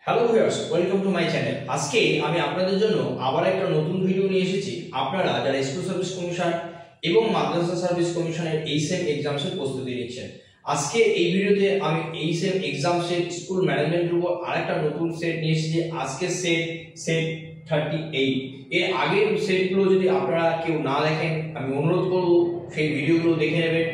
Hello viewers, welcome to my channel. আজকে আমি আপনাদের জন্য আবার একটা নতুন ভিডিও নিয়ে এসেছি। আপনারা যারা স্কুল সার্ভিস কমিশন এবং মাদ্রাসা সার্ভিস কমিশনের এইচএম এক্সামসের প্রস্তুতি নিচ্ছেন, আজকে এই ভিডিওতে আমি এইচএম এক্সামসের স্কুল ম্যানেজমেন্টের উপর আরেকটা নতুন সেট নিয়ে এসেছি। আজকে সেট 38। এর আগের সেটগুলো যদি আপনারা কেউ না দেখেন, আমি অনুরোধ করব সেই ভিডিওগুলো দেখে নেবেন।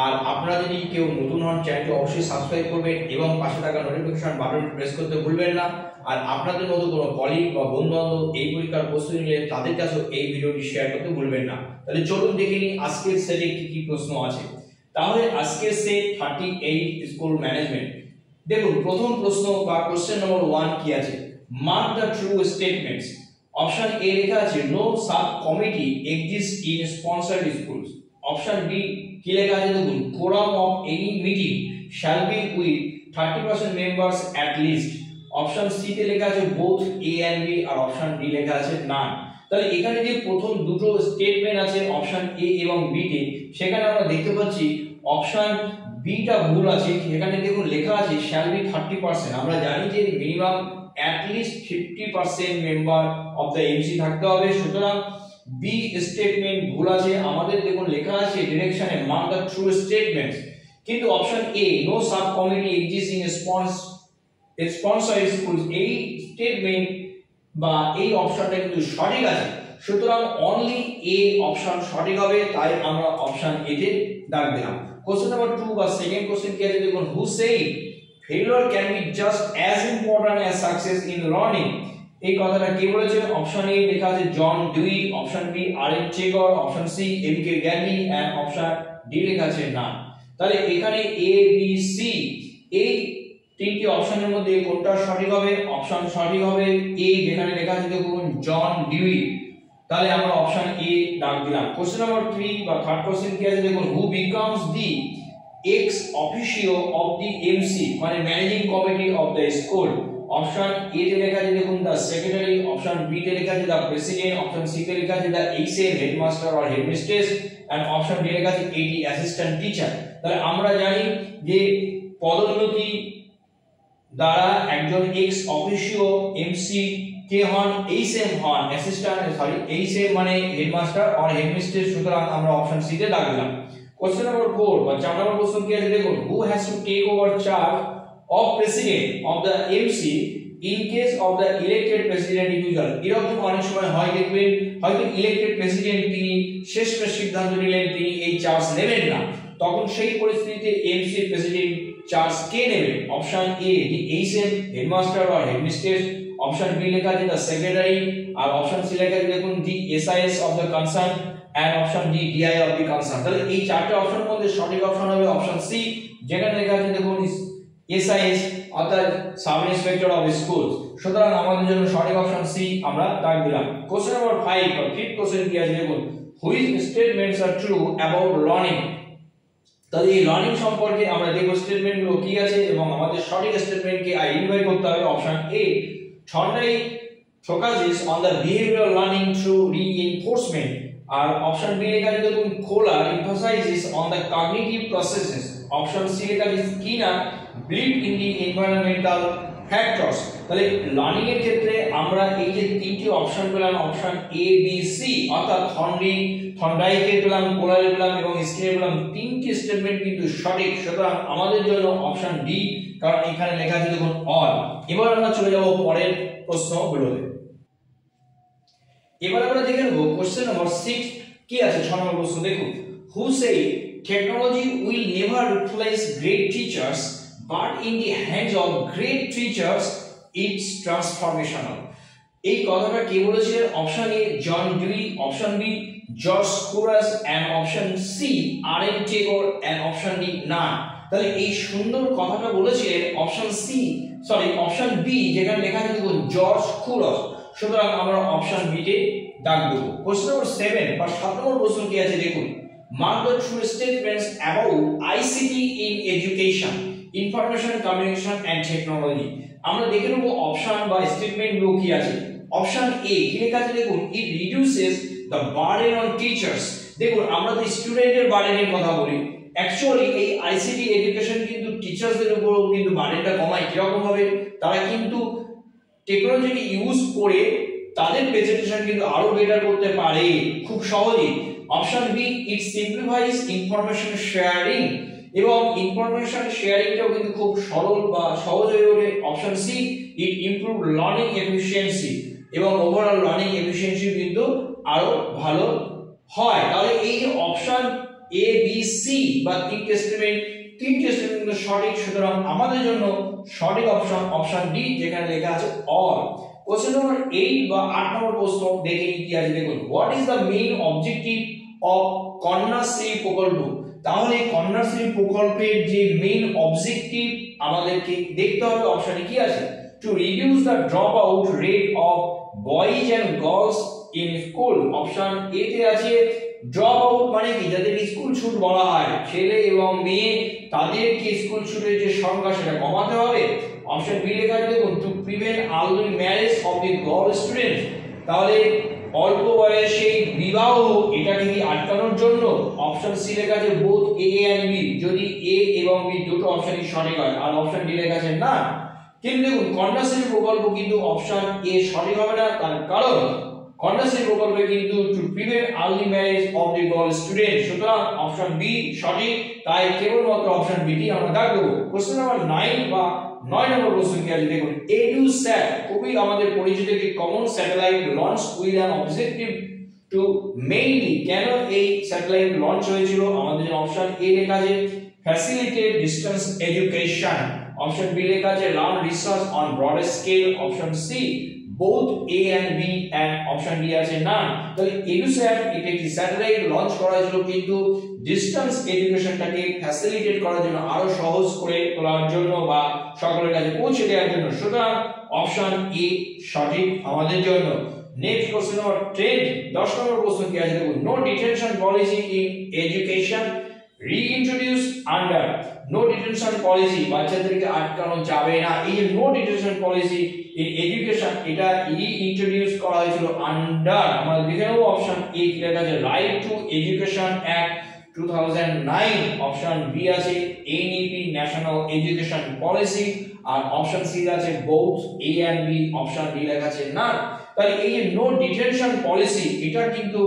আর আপনারা যদি কেউ নতুন হন, চ্যানেলটি অবশ্যই সাবস্ক্রাইব করবেন এবং পাশে থাকা নোটিফিকেশন বাটন প্রেস করতে ভুলবেন না। আর আপনাদের মতো কোনো কলিগ বা বন্ধু-বান্ধব এই পরীক্ষার প্রস্তুতি নিয়ে তাদের কাছেও এই ভিডিওটি শেয়ার করতে ভুলবেন না। তাহলে চলুন দেখে নিই আজকের সেটে কি কি প্রশ্ন আছে। তাহলে আজকের সেট 38 স্কুল ম্যানেজমেন্ট। দেখুন প্রথম প্রশ্ন বা কোশ্চেন নম্বর 1 কি আছে, mark the true statements. Option A লেখা আছে no sub committee exist in sponsored schools. Option B কি লেখা আছে দেখুন, quorum of any meeting shall be with 30% members at least. Option C তে লেখা আছে both A and B, আর অপশন ডি লেখা আছে none। তাহলে এখানে যে প্রথম দুটো স্টেটমেন্ট আছে অপশন এ এবং বি তে, সেখানে আমরা দেখতে পাচ্ছি অপশন বি টা ভুল আছে। এখানে দেখুন লেখা আছে shall be 30%। আমরা জানি যে minimum at least 50% member of the MC থাকতে হবে, সুতরাং বি স্টেটমেন্ট ভুল আছে। আমাদের দেখুন লেখা আছে ডিরেকশনে মার্ক দ্য ট্রু স্টেটমেন্টস, কিন্তু option A no sub committee exist in sponsor schools, এই স্টেটমেন্ট বা এই অপশনটা কিন্তু সঠিক আছে। সুতরাং অনলি এ অপশন সঠিক হবে, তাই আমরা অপশন এ তে দাগ দিলাম। কোশ্চেন নাম্বার 2 বা সেকেন্ড কোশ্চেন কি আছে দেখুন, who said failure can be just as important as success in learning. এই কথাটা কে বলেছে? অপশন এ লেখা আছে John Dewey, option B R N Tagore, option C M K গ্যালি এন্ড অপশন ডি লেখা আছে না। তাহলে এখানে এ বি সি এই তিনটি অপশনের মধ্যে কোনটা সঠিক হবে? অপশন সঠিক হবে এ, যেখানে লেখা আছে দেখুন জন ডিউই। তাহলে আমরা অপশন এ দাগ দিলাম। কোশ্চেন নাম্বার 3 বা থার্ড কোশ্চেন কি আছে দেখুন, who becomes the ex officio of the MC, মানে managing committee of the school. Option A তে লেখা আছে দেখুন দা সেক্রেটারি, অপশন বি তে লেখা আছে দা প্রেসিডেন্ট, অপশন সি তে লেখা আছে the HM headmaster or headmistress, and option D লেখা আছে এটি অ্যাসিস্ট্যান্ট টিচার। তাহলে আমরা জানি যে পদোন্নতি দ্বারা একজন এক্স অফিসিও এমসি কে হন, এইচএম হন এইচএম মানে হেডমাস্টার অর হেডমিস্ট্রেস, সুতরাং আমরা অপশন সি তে দাগ দিলাম। কোশ্চেন নাম্বার 4 বা 4 নম্বর কোশ্চেন কি আছে দেখুন, who has to take over charge of president of the MC in case of the elected president refusal। এরকম অনেক সময় হয় দেখবেন, হয়তো ইলেক্টেড প্রেসিডেন্ট তিনি শেষ সিদ্ধান্ত নিলেন তিনি এই চার্জ নেবেন না, তখন সেই পরিস্থিতিতে এমসি প্রেসিডেন্ট চার্জ কে নেবে? Option A the HM headmaster বা হেডমিস্ট্রেস, অপশন বি লেখা আছে দা সেক্রেটারি, আর অপশন সি লেখা আছে দেখুন the SIS of the concern, and option D DI of the concern. তাহলে এই চারটি অপশনের মধ্যে সঠিক অপশন হবে অপশন সি, যেখানে লেখা আছে দেখুন এসআইএস অর্থাৎ সাব ইন্সপেক্টর অফ স্কুলস। সুতরাং আমাদের জন্য সঠিক অপশন সি আমরা দাগ দিলাম। কোশ্চেন নাম্বার 5 বা ফিফথ কোশ্চেন কি আছে দেখুন, which statements are true about learning. তাহলে এই লার্নিং সম্পর্কে আমরা দেখব স্টেটমেন্টগুলো কি আছে এবং আমাদের সঠিক স্টেটমেন্টকে আইডেন্টিফাই করতে হবে। Option A Thorndike focuses on the behavioral learning through reinforcement, আর অপশন বি লেখা আছে দেখুন Kohler emphasizes on the cognitive processes, option C লেখা আছে Skinner believed in the environmental factors। তাহলে লার্নিং এর ক্ষেত্রে আমরা এই যে তিনটি অপশন পেলাম, অপশন এ বি সি অর্থাৎ থর্নডাইকে পেলাম, কোলার পেলাম এবং স্কিনার পেলাম, তিনটি স্টেটমেন্ট কিন্তু সঠিক। সুতরাং আমাদের জন্য অপশন ডি, কারণ এখানে লেখা আছে দেখুন অল। এবার আমরা চলে যাব পরের প্রশ্নগুলোতে। এবার আমরা দেখে নেব কোশ্চেন নাম্বার 6 কি আছে। 6 নম্বর প্রশ্ন দেখুন, who said technology will never replace great teachers but in the hands of great teachers it's transformational। এই কথাটা কে বলেছিলেন? Option A John Dewey, option B George কুরাস, and option C R N Tagore, and option D না। তাহলে এই সুন্দর কথাটা বলেছিলেন অপশন বি, যেখানে লেখা আছে দেখুন জর্জ কুরাস। সুতরাং আমরা অপশন বি তে দাগ দেব। কোশ্চেন নাম্বার 7 বা 7 নম্বর প্রশ্ন কি আছে দেখুন, mark the true statements about ICT in education, information communication and technology. আমরা দেখে নেব অপশন বা স্টেটমেন্ট গুলো কি আছে। অপশন এ কি লেখা আছে দেখুন, ইট reduces the burden on teachers. দেখুন আমরা তো স্টুডেন্টের বার্ডেনের কথা বলি, অ্যাকচুয়ালি এই আইসিটি এডুকেশন কিন্তু টিচারদের উপরও কিন্তু বার্ডেনটা কমায়। কিরকম ভাবে? তারা কিন্তু টেকনোলজিকে ইউজ করে তাদের প্রেজেন্টেশন কিন্তু আরো বেটার করতে পারে খুব সহজেই। অপশন বি, ইট সিম্পলিফাইজ ইনফরমেশন শেয়ারিং, এবং ইনফরমেশন শেয়ারিংটাও কিন্তু খুব সরল বা সহজ হয়ে ওঠে। অপশন সি, ইট ইমপ্রুভ লার্নিং এফিশিয়েন্সি, এবং ওভারঅল লার্নিং এফিশিয়েন্সি কিন্তু আরো ভালো হয়। তাহলে এই যে অপশন এ বি সি বা তিনটে স্টেটমেন্ট কিন্তু সঠিক, সুতরাং আমাদের জন্য সঠিক অপশন ডি, যেখানে লেখা আছে অল। কোশ্চেন নম্বর 8 বা 8 নম্বর প্রশ্ন দেখে কি আছে দেখুন। What is the main objective of Kanyashree প্রকল্প? তাহলে কন্যাশ্রী প্রকল্পের যে মেইন অবজেক্টিভ আমাদেরকে দেখতে হবে অপশনে কি আছে। To reduce the drop out rate of boys and girls in school. Option A তে আছে ড্রপ আউট মানে কি, যাদের স্কুল ছুট বলা হয়, ছেলে এবং মেয়ে তাদেরকে স্কুল ছুটের যে সংখ্যা সেটা কমাতে হবে। অপশন বি লেখা আছে দেখুন, to prevent early marriage of the girl students. তাহলে অল্প বয়সে বিবাহ এটাকে কি আটকানোর জন্য। অপশন সি লেখা আছে বোথ এ এন্ড বি, যদি এ এবং বি দুটো অপশনই সঠিক হয়। আর অপশন ডি লেখা আছে না। কিন্তু দেখুন কন্যাশ্রী প্রকল্প কিন্তু অপশন এ সঠিক হবে না, তার কারণ কন্যাশ্রী প্রকল্পে কিন্তু to prevent early marriage of the girl student, সুতরাং অপশন বি সঠিক। তাই কেবলমাত্র অপশন বি টি আমরা দাগ দেবো। কোশ্চেন নাম্বার 9 বা 9 নম্বর প্রশ্ন কি আছে দেখুন। এডুস্যাট খুবই আমাদের পরিচিত একটি common satellite launch with an objective to mainly, কেন এই স্যাটেলাইট লঞ্চ হয়েছিল? আমাদের অপশন এ লেখা আছে facilitate distance education, option B লেখা আছে run research on broader scale, option C both A and B, and option D আছে না। তাহলে এডুস্যাট এটা একটি স্যাটেলাইট লঞ্চ করা হয়েছিল কিন্তু ডিসটেন্স এডুকেশনটাকে ফ্যাসিলিটেট করার জন্য, আরো সহজ করে তোলার জন্য বা সকলের কাছে পৌঁছে দেওয়ার জন্য, সুতরাং অপশন এ সঠিক আমাদের জন্য। নেক্সট কোশ্চেন নম্বর 10 10 নম্বর প্রশ্ন কি আছে দেখুন। No detention policy in education reintroduce under. No detention policy, বাচ্চাদেরকে আটকানো যাবে না, এই যে no detention policy in education এটা রিইন্ট্রোডিউস করা হয়েছিল আন্ডার, আমরা দেখে নেব অপশন এ কি লেখা আছে right to education act 2009, option B আছে এনইপি ন্যাশনাল এডুকেশন পলিসি, আর অপশন সি আছে both A and B, option D লেখা আছে না। তাহলে এই যে নো ডিটেনশন পলিসি এটা কিন্তু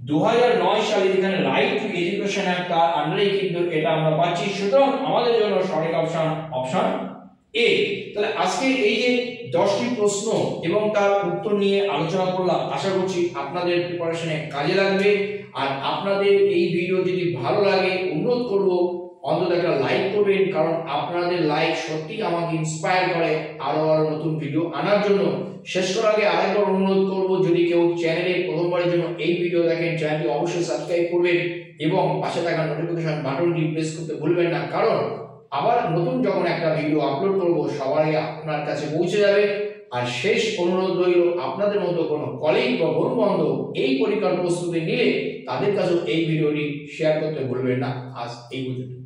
2009 সালে যেখানে রাইট টু এডুকেশন অ্যাক্ট তার আন্ডারেই কিন্তু এটা আমরা পাচ্ছি, সুতরাং আমাদের জন্য সঠিক অপশন এ। তাহলে আজকে এই যে 10টি প্রশ্ন এবং তার উত্তর নিয়ে আলোচনা করলাম, আশা করছি আপনাদের প্রিপারেশনে কাজে লাগবে। আর আপনাদের এই ভিডিও যদি ভালো লাগে অনুরোধ করব অন্তত একটা লাইক করবেন, কারণ আপনাদের লাইক সত্যি আমাকে ইন্সপায়ার করে আরো নতুন ভিডিও আনার জন্য। শেষ করার আগে আরেকবার অনুরোধ করব, যদি কেউ চ্যানেলে প্রথমবারের জন্য এই ভিডিও দেখেন, চ্যানেলটি অবশ্যই সাবস্ক্রাইব করবেন এবং পাশে থাকা নোটিফিকেশন বাটনটি প্রেস করতে ভুলবেন না, কারণ আবার নতুন যখন একটা ভিডিও আপলোড করব সবার আগে আপনার কাছে পৌঁছে যাবে। আর শেষ অনুরোধ রইল, আপনাদের মতো কোনো কলিগ বা বন্ধু বান্ধব এই পরীক্ষার প্রস্তুতি নিলে তাদের কাছেও এই ভিডিওটি শেয়ার করতে ভুলবেন না। আজ এই পর্যন্ত।